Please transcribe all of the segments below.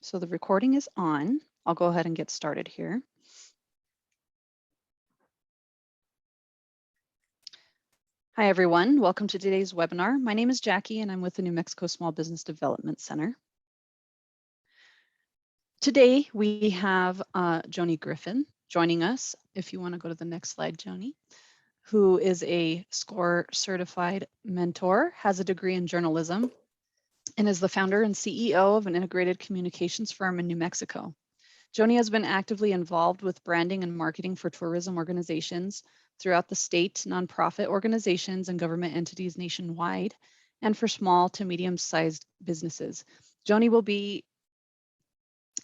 So the recording is on. I'll go ahead and get started here. Hi, everyone. Welcome to today's webinar. My name is Jackie, and I'm with the New Mexico Small Business Development Center. Today, we have Joni Griffin joining us. If you want to go to the next slide, Joni, who is a SCORE certified mentor, has a degree in journalism, and is the founder and CEO of an integrated communications firm in New Mexico. Joni has been actively involved with branding and marketing for tourism organizations throughout the state, nonprofit organizations, and government entities nationwide, and for small to medium-sized businesses. Joni will be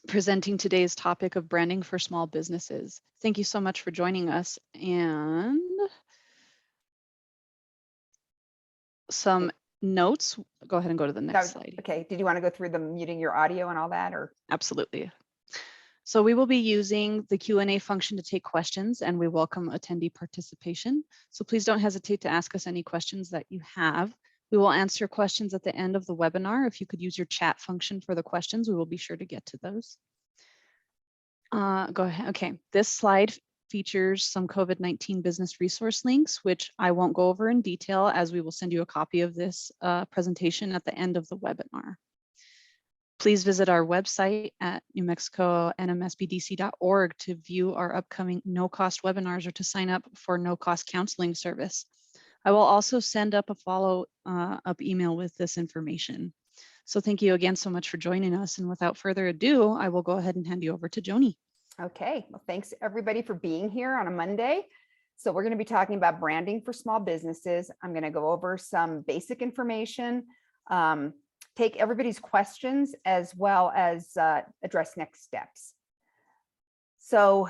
presenting today's topic of branding for small businesses. Thank you so much for joining us. And some notes. Go ahead and go to the next slide. Okay, did you want to go through the muting your audio and all that, or? Absolutely. So we will be using the Q&A function to take questions, and we welcome attendee participation. So please don't hesitate to ask us any questions that you have. We will answer questions at the end of the webinar. If you could use your chat function for the questions, we will be sure to get to those. Go ahead. Okay, this slide features some COVID-19 business resource links, which I won't go over in detail, as we will send you a copy of this presentation at the end of the webinar. Please visit our website at newmexiconmsbdc.org to view our upcoming no-cost webinars or to sign up for no-cost counseling service. I will also send up a follow-up email with this information. So thank you again so much for joining us. And without further ado, I will go ahead and hand you over to Joni. Okay, well, thanks everybody for being here on a Monday. So we're going to be talking about branding for small businesses. I'm going to go over some basic information, take everybody's questions, as well as address next steps. So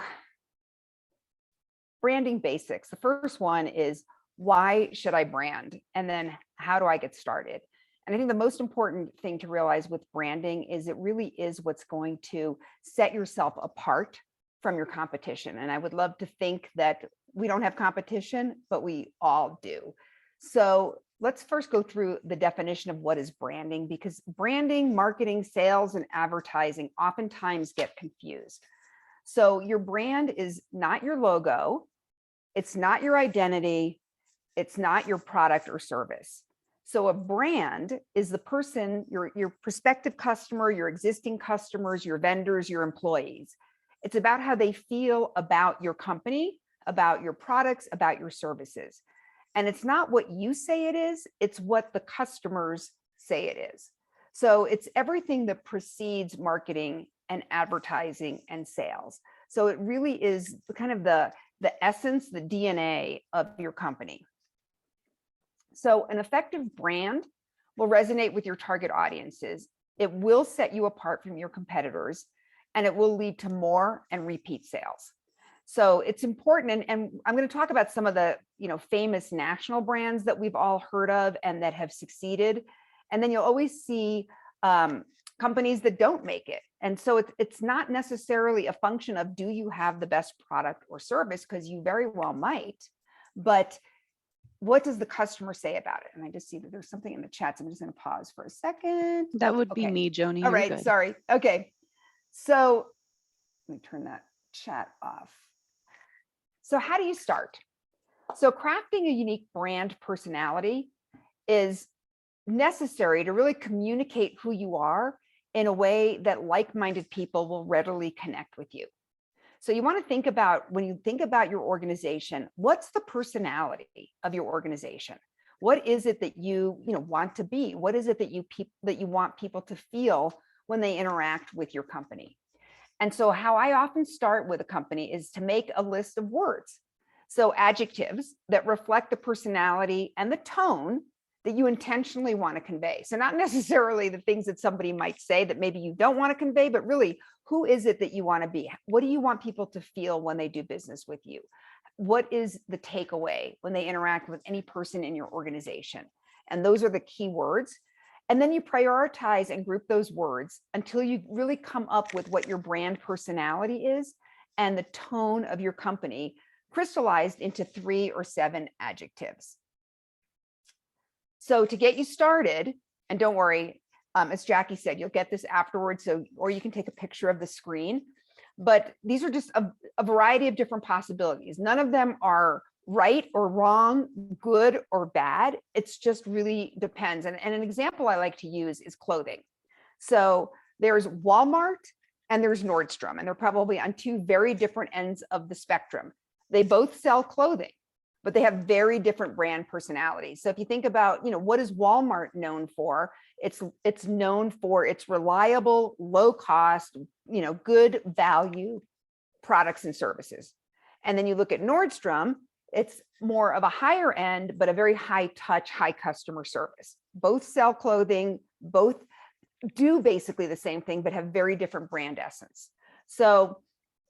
branding basics. The first one is, why should I brand? And then how do I get started? And I think the most important thing to realize with branding is it really is what's going to set yourself apart from your competition. And I would love to think that we don't have competition, but we all do. So let's first go through the definition of what is branding, because branding, marketing, sales, and advertising oftentimes get confused. So your brand is not your logo. It's not your identity. It's not your product or service. So a brand is the person, your prospective customer, your existing customers, your vendors, your employees. It's about how they feel about your company, about your products, about your services. And it's not what you say it is, it's what the customers say it is. So it's everything that precedes marketing and advertising and sales. So it really is kind of the essence, the DNA of your company. So an effective brand will resonate with your target audiences. It will set you apart from your competitors, and it will lead to more and repeat sales. So it's important, and I'm going to talk about some of the famous national brands that we've all heard of and that have succeeded. And then you'll always see companies that don't make it. And so it's not necessarily a function of, do you have the best product or service? Because you very well might, but what does the customer say about it? And I just see that there's something in the chat, so I'm just going to pause for a second. That would be me, Joni. All right, sorry. Okay, so let me turn that chat off. So how do you start? So crafting a unique brand personality is necessary to really communicate who you are in a way that like-minded people will readily connect with you. So you want to think about, when you think about your organization, what's the personality of your organization? What is it that you want to be? What is it that you want people to feel when they interact with your company? And so how I often start with a company is to make a list of words. So adjectives that reflect the personality and the tone that you intentionally want to convey. So not necessarily the things that somebody might say that maybe you don't want to convey, but really, who is it that you want to be? What do you want people to feel when they do business with you? What is the takeaway when they interact with any person in your organization? And those are the key words. And then you prioritize and group those words until you really come up with what your brand personality is and the tone of your company, crystallized into 3 or 7 adjectives. So to get you started, and don't worry, As Jackie said, you'll get this afterwards, or you can take a picture of the screen. But these are just a variety of different possibilities. None of them are right or wrong, good or bad. It's just really depends. And an example I like to use is clothing. So there's Walmart and there's Nordstrom, and they're probably on two very different ends of the spectrum. They both sell clothing, but they have very different brand personalities. So if you think about, what is Walmart known for? It's known for its reliable, low cost, good value products and services. And then you look at Nordstrom, it's more of a higher end, but a very high touch, high customer service. Both sell clothing, both do basically the same thing, but have very different brand essence. So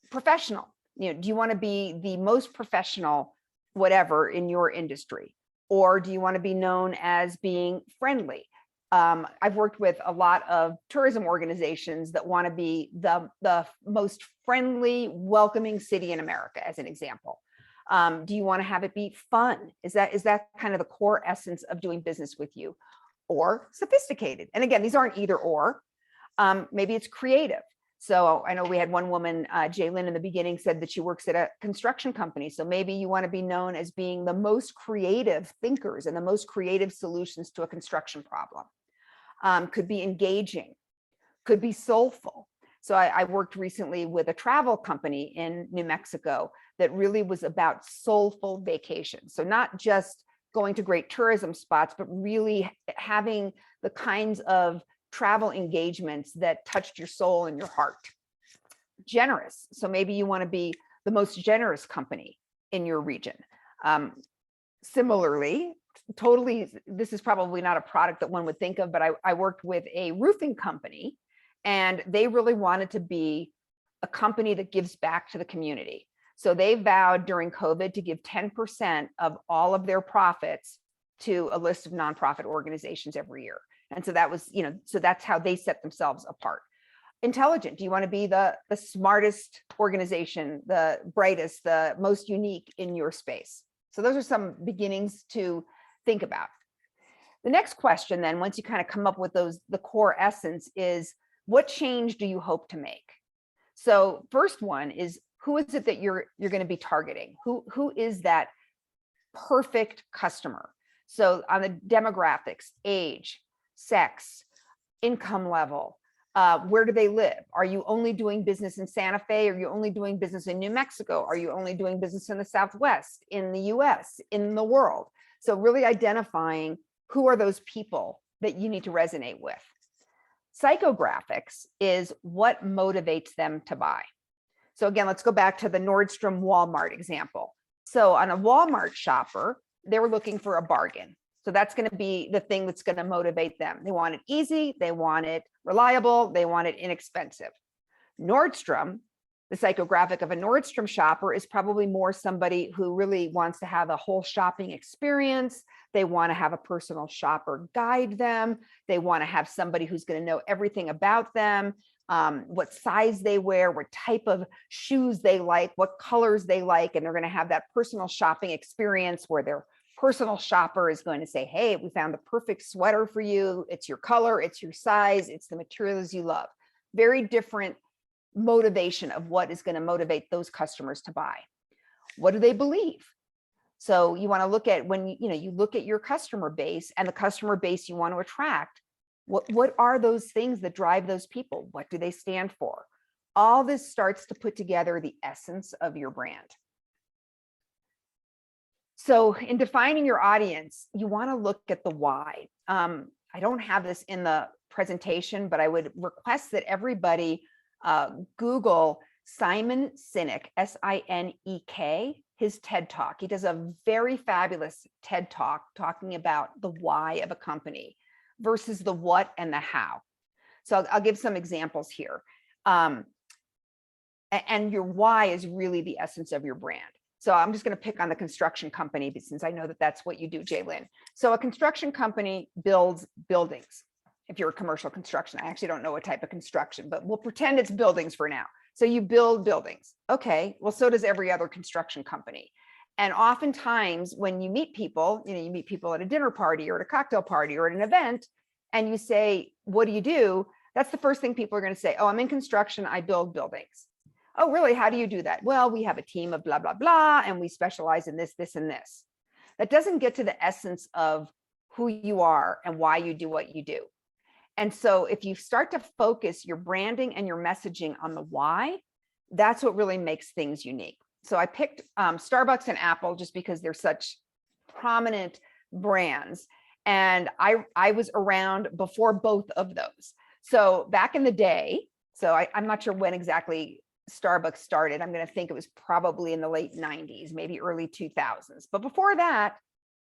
professional, do you want to be the most professional, whatever, in your industry? Or do you want to be known as being friendly? I've worked with a lot of tourism organizations that want to be the most friendly, welcoming city in America, as an example. Do you want to have it be fun? Is that kind of the core essence of doing business with you? Or sophisticated? And again, these aren't either or. Maybe it's creative. So I know we had one woman, Jaylyn, in the beginning said that she works at a construction company. So maybe you want to be known as being the most creative thinkers and the most creative solutions to a construction problem. Could be engaging, could be soulful. So I worked recently with a travel company in New Mexico that really was about soulful vacations. So not just going to great tourism spots, but really having the kinds of travel engagements that touched your soul and your heart. Generous. So maybe you want to be the most generous company in your region. Similarly, totally, this is probably not a product that one would think of, but I worked with a roofing company, and they really wanted to be a company that gives back to the community. So they vowed during COVID to give 10% of all of their profits to a list of nonprofit organizations every year. And so that was, so that's how they set themselves apart. Intelligent. Do you want to be the smartest organization, the brightest, the most unique in your space? So those are some beginnings to think about. The next question then, once you kind of come up with the core essence, is what change do you hope to make? So first one is, who is it that you're going to be targeting? Who is that perfect customer? So on the demographics, age, sex, income level, where do they live? Are you only doing business in Santa Fe? Are you only doing business in New Mexico? Are you only doing business in the Southwest, in the US, in the world? So really identifying who are those people that you need to resonate with. Psychographics is what motivates them to buy. So again, let's go back to the Nordstrom Walmart example. So on a Walmart shopper, they were looking for a bargain. So that's going to be the thing that's going to motivate them. They want it easy, they want it reliable, they want it inexpensive. Nordstrom, the psychographic of a Nordstrom shopper is probably more somebody who really wants to have a whole shopping experience. They want to have a personal shopper guide them. They want to have somebody who's going to know everything about them, what size they wear, what type of shoes they like, what colors they like. And they're going to have that personal shopping experience where their personal shopper is going to say, hey, we found the perfect sweater for you. It's your color, it's your size, it's the materials you love. Very different motivation of what is going to motivate those customers to buy. What do they believe? So you want to look at when you look at your customer base and the customer base you want to attract. What are those things that drive those people? What do they stand for? All this starts to put together the essence of your brand. So in defining your audience, you want to look at the why. I don't have this in the presentation, but I would request that everybody Google Simon Sinek, S-I-N-E-K, his TED Talk. He does a very fabulous TED Talk talking about the why of a company versus the what and the how. So I'll give some examples here. And your why is really the essence of your brand. So I'm just going to pick on the construction company since I know that that's what you do, Jaylyn. So a construction company builds buildings. If you're a commercial construction, I actually don't know what type of construction, but we'll pretend it's buildings for now. So you build buildings. Okay, well, so does every other construction company. And oftentimes when you meet people, you meet people at a dinner party or at a cocktail party or at an event, and you say, what do? That's the first thing people are going to say. Oh, I'm in construction. I build buildings. Oh, really? How do you do that? Well, we have a team of blah, blah, blah, and we specialize in this, this, and this. That doesn't get to the essence of who you are and why you do what you do. And so if you start to focus your branding and your messaging on the why, that's what really makes things unique. So I picked Starbucks and Apple just because they're such prominent brands. And I was around before both of those. So back in the day, so I'm not sure when exactly Starbucks started. I'm going to think it was probably in the late 90s, maybe early 2000s. But before that,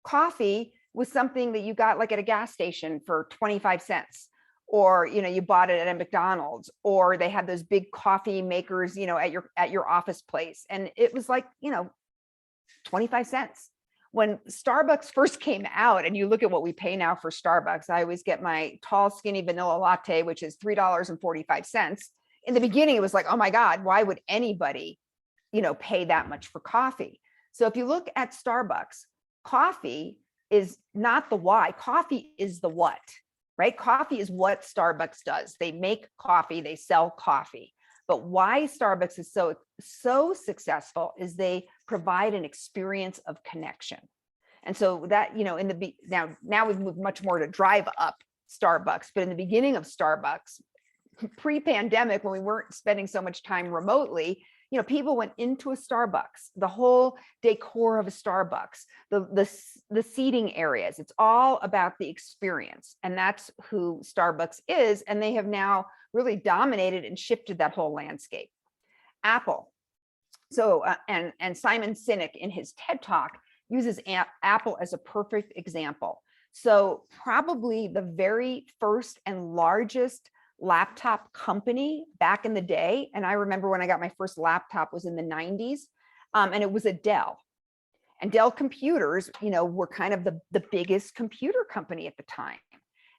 coffee was something that you got like at a gas station for 25 cents. Or, you bought it at a McDonald's, or they had those big coffee makers, at your office place. And it was like, 25 cents. When Starbucks first came out, and you look at what we pay now for Starbucks, I always get my tall, skinny vanilla latte, which is $3.45. In the beginning, it was like, oh my God, why would anybody, pay that much for coffee? So if you look at Starbucks, coffee is not the why, coffee is the what. Right? Coffee is what Starbucks does. They make coffee, they sell coffee. But why Starbucks is so successful is they provide an experience of connection. And so that, now we've moved much more to drive up Starbucks, but in the beginning of Starbucks, pre-pandemic, when we weren't spending so much time remotely, people went into a Starbucks, the whole decor of a Starbucks, the seating areas. It's all about the experience. And that's who Starbucks is. And they have now really dominated and shifted that whole landscape. Apple. So, and Simon Sinek in his TED Talk uses Apple as a perfect example. So probably the very first and largest laptop company back in the day. And I remember when I got my first laptop was in the 90s, and it was a Dell. And Dell computers, were kind of the biggest computer company at the time.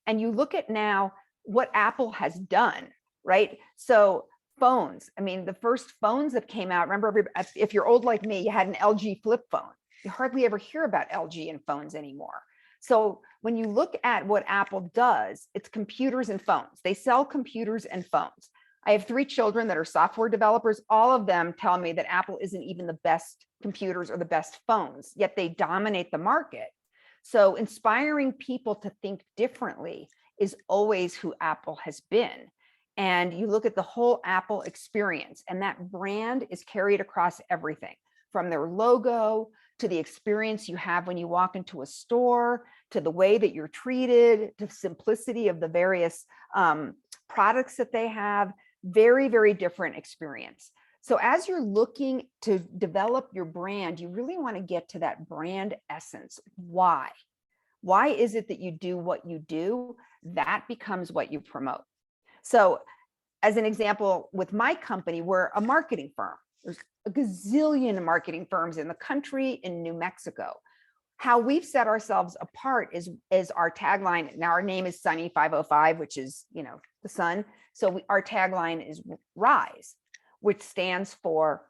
And you look at now what Apple has done, right? So phones, I mean, the first phones that came out, remember, if you're old like me, you had an LG flip phone. You hardly ever hear about LG in phones anymore. So when you look at what Apple does, it's computers and phones. They sell computers and phones. I have 3 children that are software developers. All of them tell me that Apple isn't even the best computers or the best phones, yet they dominate the market. So inspiring people to think differently is always who Apple has been. And you look at the whole Apple experience, and that brand is carried across everything, from their logo to the experience you have when you walk into a store, to the way that you're treated, to simplicity of the various products that they have. Very, very different experience. So as you're looking to develop your brand, you really want to get to that brand essence. Why? Why is it that you do what you do? That becomes what you promote. So as an example, with my company, we're a marketing firm. There's a gazillion marketing firms in the country, in New Mexico. How we've set ourselves apart is our tagline. Now our name is Sunny 505, which is, the sun. So our tagline is RISE, which stands for,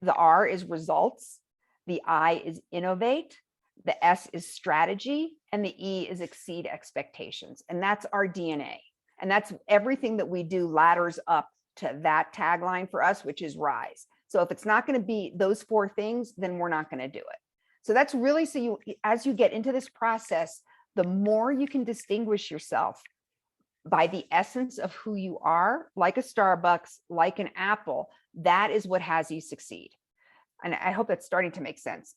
the R is results, the I is innovate, the S is strategy, and the E is exceed expectations. And that's our DNA. And that's everything that we do ladders up to that tagline for us, which is RISE. So if it's not going to be those 4 things, then we're not going to do it. So that's really, so as you get into this process, the more you can distinguish yourself by the essence of who you are, like a Starbucks, like an Apple, that is what has you succeed. And I hope that's starting to make sense.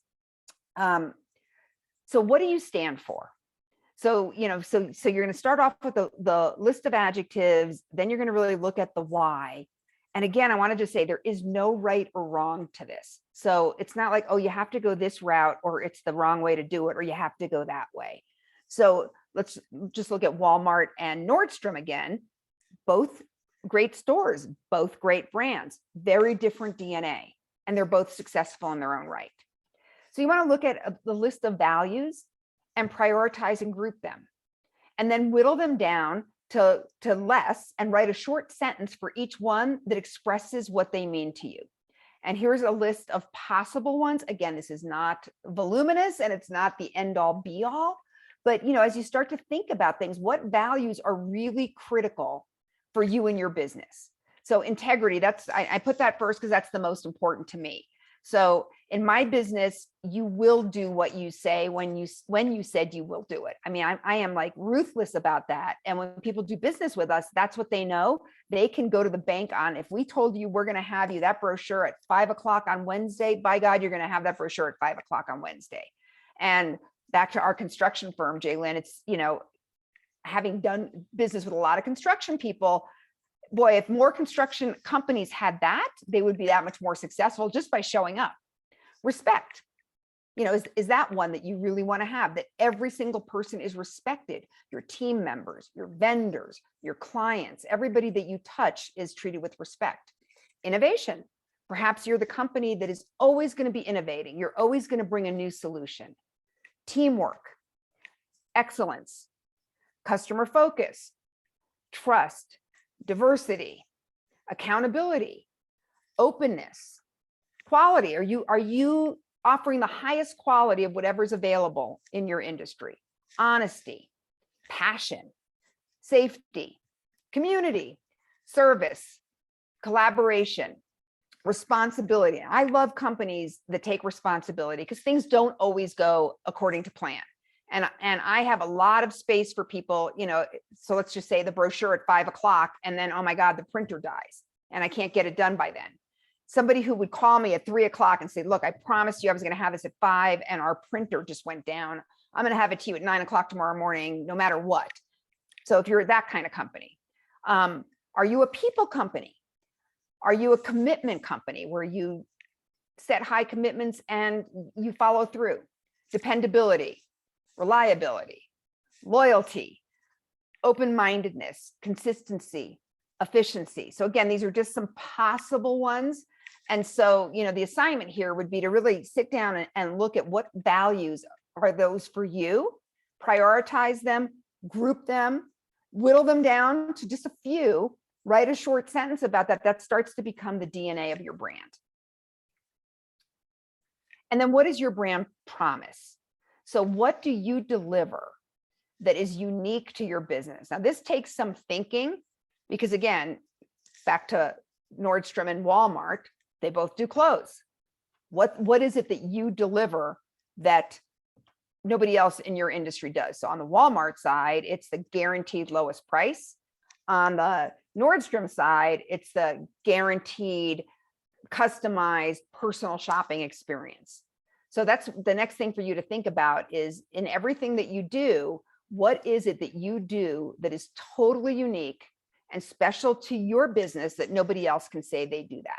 So what do you stand for? So, so you're going to start off with the list of adjectives, then you're going to really look at the why. And again, I wanted to say there is no right or wrong to this. So it's not like, oh, you have to go this route, or it's the wrong way to do it, or you have to go that way. So let's just look at Walmart and Nordstrom again. Both great stores, both great brands, very different DNA, and they're both successful in their own right. So you want to look at the list of values and prioritize and group them, and then whittle them down to less, and write a short sentence for each one that expresses what they mean to you. And here's a list of possible ones. Again, this is not voluminous and it's not the end all be all, But, you know, as you start to think about things, what values are really critical for you and your business? So integrity, I put that first because that's the most important to me. So in my business, you will do what you say when you said you will do it. I mean, I am like ruthless about that. And when people do business with us, that's what they know. They can go to the bank on, if we told you we're going to have you that brochure at 5 o'clock on Wednesday, by God, you're going to have that brochure at 5 o'clock on Wednesday. And back to our construction firm, Jalen, it's, you know, having done business with a lot of construction people, boy, if more construction companies had that, they would be that much more successful just by showing up. Respect, you know, is that one that you really want to have, that every single person is respected? Your team members, your vendors, your clients, everybody that you touch is treated with respect. Innovation. Perhaps you're the company that is always going to be innovating. You're always going to bring a new solution. Teamwork, excellence, customer focus, trust, diversity, accountability, openness, quality. Are you offering the highest quality of whatever's available in your industry? Honesty, passion, safety, community, service, collaboration, responsibility. I love companies that take responsibility because things don't always go according to plan. And I have a lot of space for people, you know, so let's just say the brochure at 5 o'clock and then, oh my God, the printer dies and I can't get it done by then. Somebody who would call me at 3 o'clock and say, look, I promised you I was going to have this at 5 and our printer just went down. I'm going to have it to you at 9 o'clock tomorrow morning, no matter what. So if you're that kind of company, are you a people company? Are you a commitment company where you set high commitments and you follow through? Dependability, reliability, loyalty, open-mindedness, consistency, efficiency. So again, these are just some possible ones. And so, you know, the assignment here would be to really sit down and look at what values are those for you, prioritize them, group them, whittle them down to just a few, write a short sentence about that. That starts to become the DNA of your brand. And then what is your brand promise? So what do you deliver that is unique to your business? Now, this takes some thinking because, again, back to Nordstrom and Walmart, they both do clothes. What is it that you deliver that nobody else in your industry does? So on the Walmart side, it's the guaranteed lowest price. On the Nordstrom side, it's the guaranteed, customized, personal shopping experience. So that's the next thing for you to think about is in everything that you do, what is it that you do that is totally unique and special to your business that nobody else can say they do that?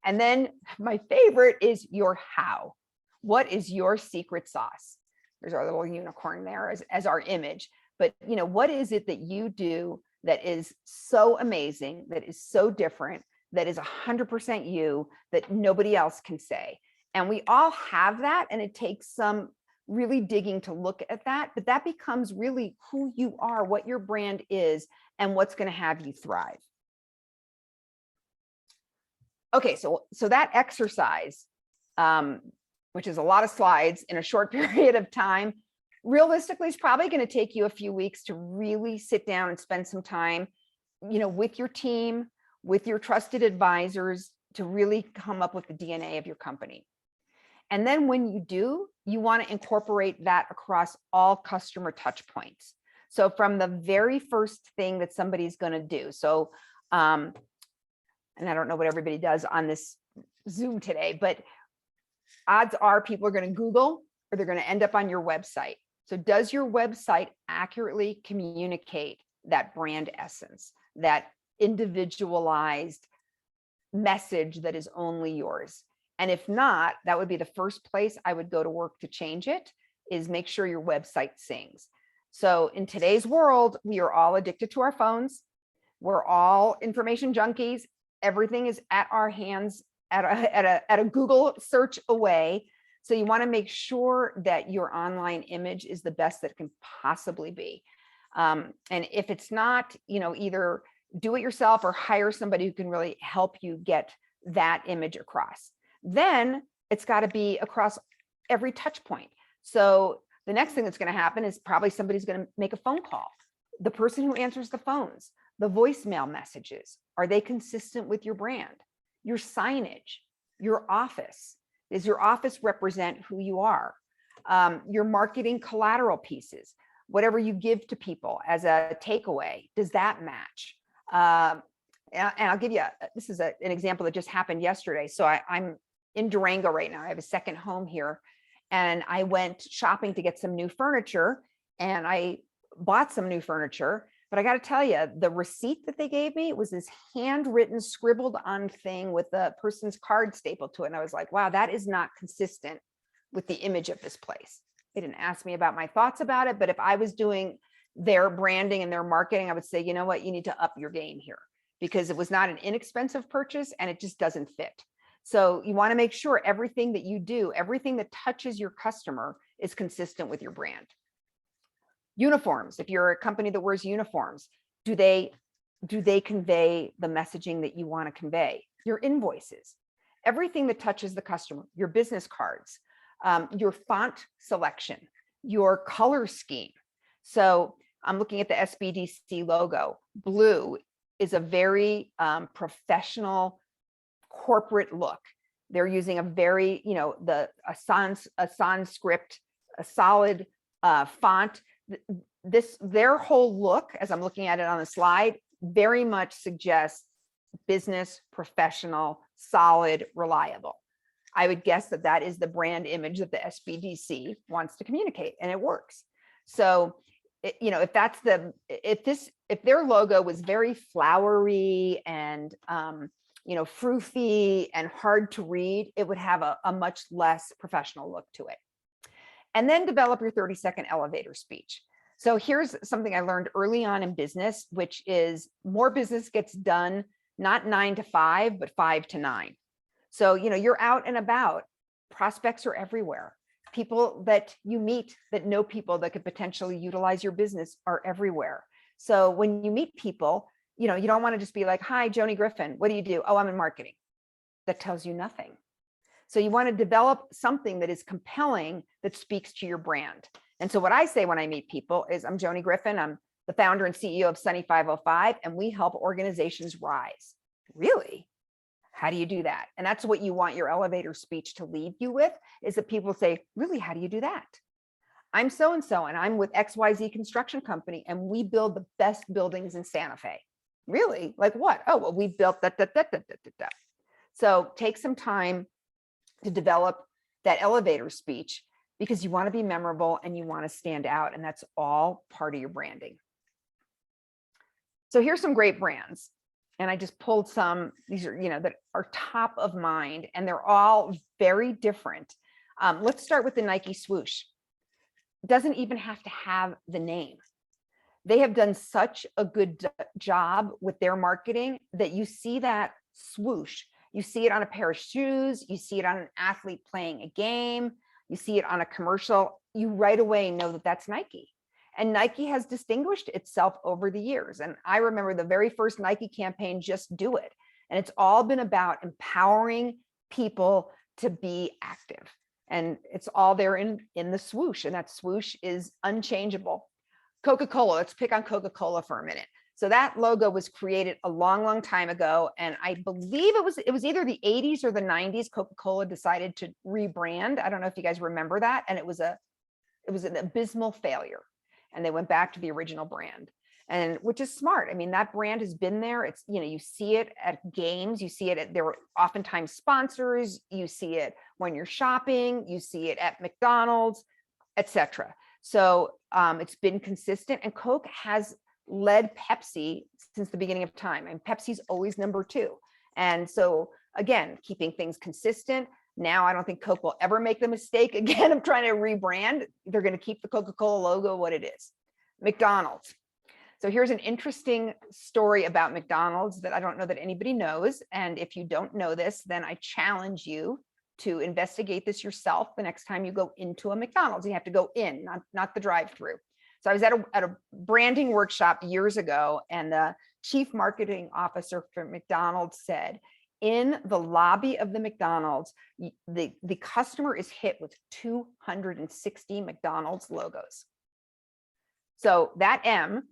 And then my favorite is your how. What is your secret sauce? There's our little unicorn there as our image. But, you know, what is it that you do that is so amazing, that is so different, that is 100% you, that nobody else can say? And we all have that, and it takes some really digging to look at that, but that becomes really who you are, what your brand is, and what's going to have you thrive. Okay, so that exercise, which is a lot of slides in a short period of time, realistically is probably going to take you a few weeks to really sit down and spend some time, you know, with your team, with your trusted advisors to really come up with the DNA of your company. And then when you do, you want to incorporate that across all customer touch points. So from the very first thing that somebody's going to do. So, and I don't know what everybody does on this Zoom today, but odds are people are going to Google or they're going to end up on your website. So does your website accurately communicate that brand essence, that individualized message that is only yours? And if not, that would be the first place I would go to work to change it, is make sure your website sings. So in today's world, we are all addicted to our phones. We're all information junkies. Everything is at our hands at a Google search away. So you want to make sure that your online image is the best that it can possibly be. And if it's not, you know, either do it yourself or hire somebody who can really help you get that image across. Then it's got to be across every touch point. So the next thing that's going to happen is probably somebody's going to make a phone call. The person who answers the phones, the voicemail messages, are they consistent with your brand? Your signage, your office. Does your office represent who you are? Your marketing collateral pieces, whatever you give to people as a takeaway, does that match? And I'll give you, this is an example that just happened yesterday. So I'm in Durango right now. I have a second home here. And I went shopping to get some new furniture, and I bought some new furniture. But I got to tell you, the receipt that they gave me was this handwritten, scribbled on thing with the person's card stapled to it. And I was like, wow, that is not consistent with the image of this place. They didn't ask me about my thoughts about it, but if I was doing their branding and their marketing, I would say, you know what, you need to up your game here, because it was not an inexpensive purchase and it just doesn't fit. So you want to make sure everything that you do, everything that touches your customer, is consistent with your brand. Uniforms. If you're a company that wears uniforms, do they convey the messaging that you want to convey? Your invoices, everything that touches the customer, your business cards, your font selection, your color scheme. So I'm looking at the SBDC logo. Blue is a very professional corporate look. They're using a very, a sans script, a solid font. Their whole look, as I'm looking at it on the slide, very much suggests business, professional, solid, reliable. I would guess that that is the brand image that the SBDC wants to communicate, and it works. So, if their logo was very flowery and froofy and hard to read, it would have a much less professional look to it. And then develop your 30-second elevator speech. So here's something I learned early on in business, which is more business gets done, not 9 to 5, but 5 to 9. So, you're out and about, prospects are everywhere. People that you meet that know people that could potentially utilize your business are everywhere. So when you meet people, you don't want to just be like, hi, Joni Griffin, what do you do? Oh, I'm in marketing. That tells you nothing. So you want to develop something that is compelling, that speaks to your brand. And so what I say when I meet people is, I'm Joni Griffin. I'm the founder and CEO of Sunny 505, and we help organizations rise. Really? How do you do that? And that's what you want your elevator speech to leave you with, is that people say, really, how do you do that? I'm so-and-so, and I'm with XYZ construction company, and we build the best buildings in Santa Fe. Really? Like what? Oh, well, we built that. So take some time to develop that elevator speech, because you want to be memorable and you want to stand out, and that's all part of your branding. So here's some great brands. And I just pulled some, these are, that are top of mind, and they're all very different. Let's start with the Nike swoosh. It doesn't even have to have the name. They have done such a good job with their marketing that you see that swoosh. You see it on a pair of shoes. You see it on an athlete playing a game. You see it on a commercial. You right away know that that's Nike. And Nike has distinguished itself over the years. And I remember the very first Nike campaign, Just Do It. And it's all been about empowering people to be active. And it's all there in the swoosh. And that swoosh is unchangeable. Coca-Cola, let's pick on Coca-Cola for a minute. So that logo was created a long, long time ago. And I believe it was either the 80s or the 90s, Coca-Cola decided to rebrand. I don't know if you guys remember that. And it was an abysmal failure. And they went back to the original brand, and which is smart. I mean, that brand has been there. It's, you see it at games, you see it at, there were oftentimes sponsors, you see it when you're shopping, you see it at McDonald's, etc. So it's been consistent, and Coke has led Pepsi since the beginning of time. And Pepsi's always number 2. And so again, keeping things consistent. Now, I don't think Coke will ever make the mistake again of trying to rebrand. They're going to keep the Coca-Cola logo what it is. McDonald's. So here's an interesting story about McDonald's that I don't know that anybody knows. And if you don't know this, then I challenge you to investigate this yourself the next time you go into a McDonald's. You have to go in, not the drive-through. So I was at a branding workshop years ago, and the chief marketing officer for McDonald's said, in the lobby of the McDonald's, the customer is hit with 260 McDonald's logos. So that M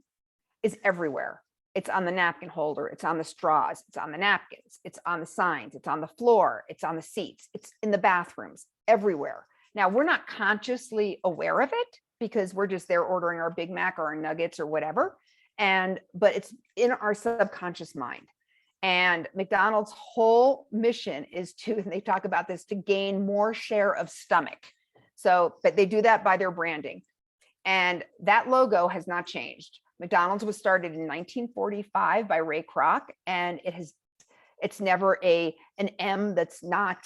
is everywhere. It's on the napkin holder, it's on the straws, it's on the napkins, it's on the signs, it's on the floor, it's on the seats, it's in the bathrooms, everywhere. Now, we're not consciously aware of it because we're just there ordering our Big Mac or our nuggets or whatever. But it's in our subconscious mind. And McDonald's whole mission is to, and they talk about this, to gain more share of stomach. So, but they do that by their branding. And that logo has not changed. McDonald's was started in 1945 by Ray Kroc, and it's never an M that's not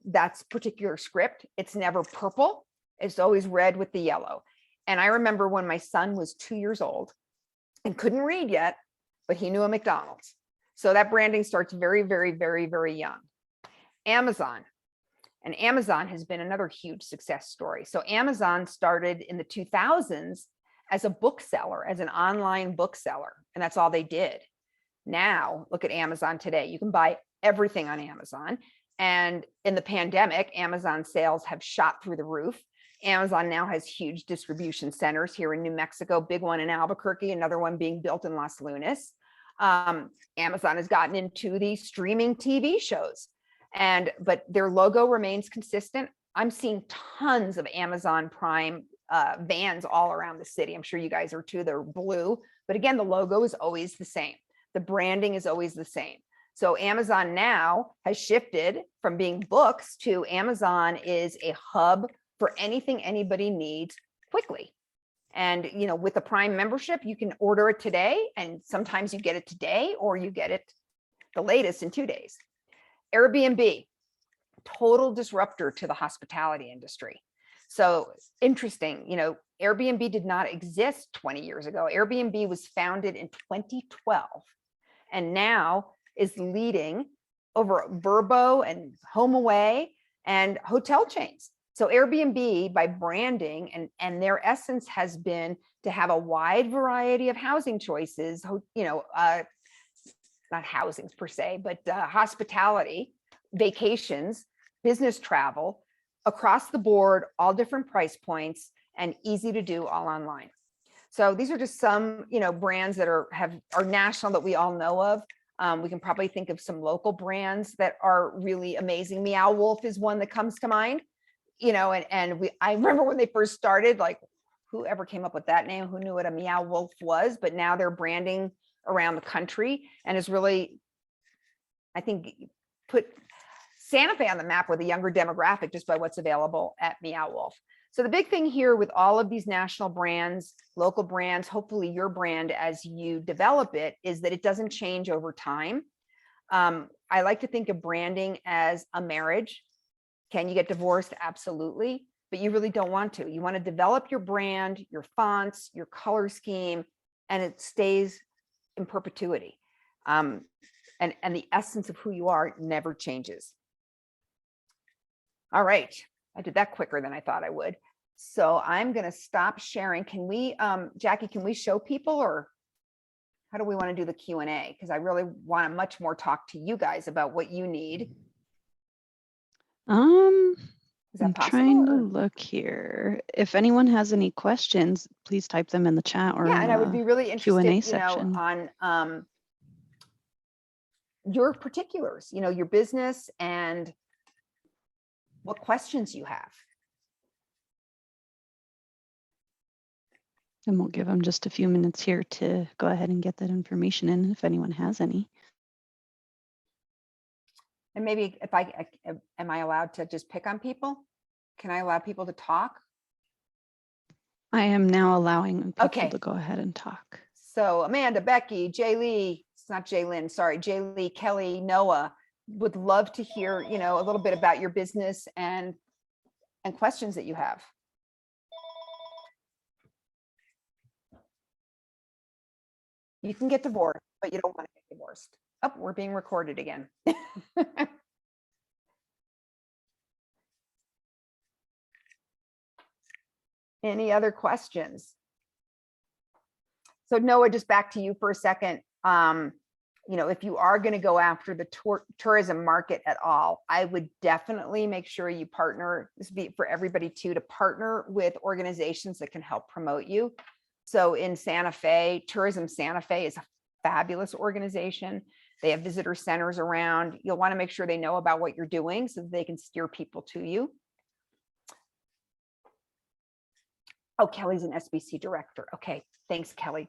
that's particular script. It's never purple. It's always red with the yellow. And I remember when my son was 2 years old and couldn't read yet, but he knew a McDonald's. So that branding starts very, very, very, very young. Amazon. And Amazon has been another huge success story. So Amazon started in the 2000s as a bookseller, as an online bookseller, and that's all they did. Now, look at Amazon today. You can buy everything on Amazon. And in the pandemic, Amazon sales have shot through the roof. Amazon now has huge distribution centers here in New Mexico, big one in Albuquerque, another one being built in Los Lunas. Amazon has gotten into the streaming TV shows, but their logo remains consistent. I'm seeing tons of Amazon Prime vans all around the city. I'm sure you guys are too. They're blue, but again, the logo is always the same. The branding is always the same. So Amazon now has shifted from being books to Amazon is a hub for anything anybody needs quickly. And, you know, with a Prime membership, you can order it today, and sometimes you get it today or you get it the latest in 2 days. Airbnb, total disruptor to the hospitality industry. So interesting, you know, Airbnb did not exist 20 years ago. Airbnb was founded in 2012 and now is leading over Vrbo and HomeAway and hotel chains. So Airbnb, by branding and their essence has been to have a wide variety of housing choices, you know, not housings per se, but hospitality, vacations, business travel, across the board, all different price points, and easy to do all online. So these are just some, you know, brands that are national that we all know of. We can probably think of some local brands that are really amazing. Meow Wolf is one that comes to mind, you know, I remember when they first started, like, whoever came up with that name, who knew what a Meow Wolf was, but now they're branding around the country and is really, I think, put Santa Fe on the map with a younger demographic just by what's available at Meow Wolf. So the big thing here with all of these national brands, local brands, hopefully your brand as you develop it, is that it doesn't change over time. I like to think of branding as a marriage. Can you get divorced? Absolutely. But you really don't want to. You want to develop your brand, your fonts, your color scheme, and it stays in perpetuity. And the essence of who you are never changes. All right. I did that quicker than I thought I would. So I'm going to stop sharing. Can we, Jackie, can we show people, or how do we want to do the Q&A? Because I really want to much more talk to you guys about what you need. Is that I'm possible, trying to look here. If anyone has any questions, please type them in the chat or yeah, and I would be really interested, Q&A you section. know, on your particulars, you know, your business and what questions you have. And we'll give them just a few minutes here to go ahead and get that information in if anyone has any. And maybe if am I allowed to just pick on people? Can I allow people to talk? I am now allowing people Okay. to go ahead and talk. So Amanda, Becky, Jay Lee, it's not Jay Lynn, sorry, Jay Lee, Kelly, Noah, would love to hear, you know, a little bit about your business and questions that you have. You can get divorced, but you don't want to get divorced. Oh, we're being recorded again. Any other questions? So Noah, just back to you for a second. if you are going to go after the tourism market at all, I would definitely make sure you partner, this would be for everybody too, to partner with organizations that can help promote you. So in Santa Fe, Tourism Santa Fe is a fabulous organization. They have visitor centers around. You'll want to make sure they know about what you're doing so that they can steer people to you. Oh, Kelly's an SBC director. Okay, thanks, Kelly.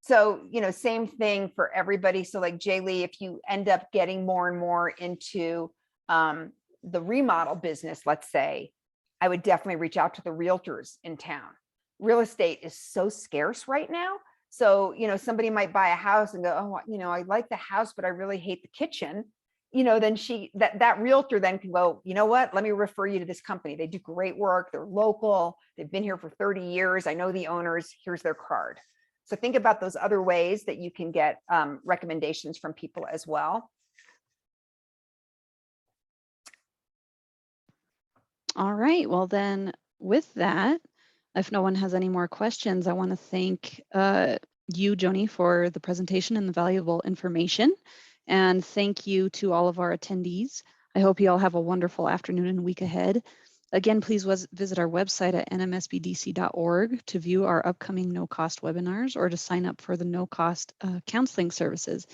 So, same thing for everybody. So like Jay Lee, if you end up getting more and more into the remodel business, let's say, I would definitely reach out to the realtors in town. Real estate is so scarce right now. So, somebody might buy a house and go, oh, I like the house, but I really hate the kitchen. Then that realtor then can go, you know what, let me refer you to this company. They do great work. They're local. They've been here for 30 years. I know the owners. Here's their card. So think about those other ways that you can get recommendations from people as well. All right, well then with that, if no one has any more questions, I want to thank you, Joni, for the presentation and the valuable information. And thank you to all of our attendees. I hope you all have a wonderful afternoon and week ahead. Again, please visit our website at nmsbdc.org to view our upcoming no-cost webinars or to sign up for the no-cost counseling services.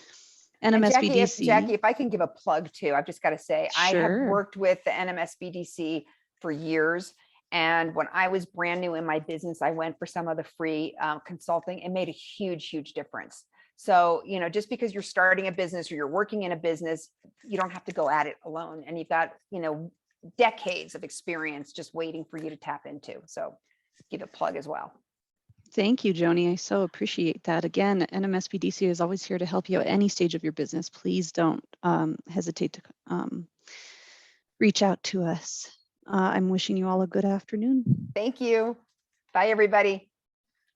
NMSBDC. Jackie, if I can give a plug too, I've just got to say, Sure. I have worked with the NMSBDC for years. And when I was brand new in my business, I went for some of the free consulting. It made a huge, huge difference. So, just because you're starting a business or you're working in a business, you don't have to go at it alone. And you've got, decades of experience just waiting for you to tap into. So give a plug as well. Thank you, Joni. I so appreciate that. Again, NMSBDC is always here to help you at any stage of your business. Please don't hesitate to reach out to us. I'm wishing you all a good afternoon. Thank you. Bye, everybody.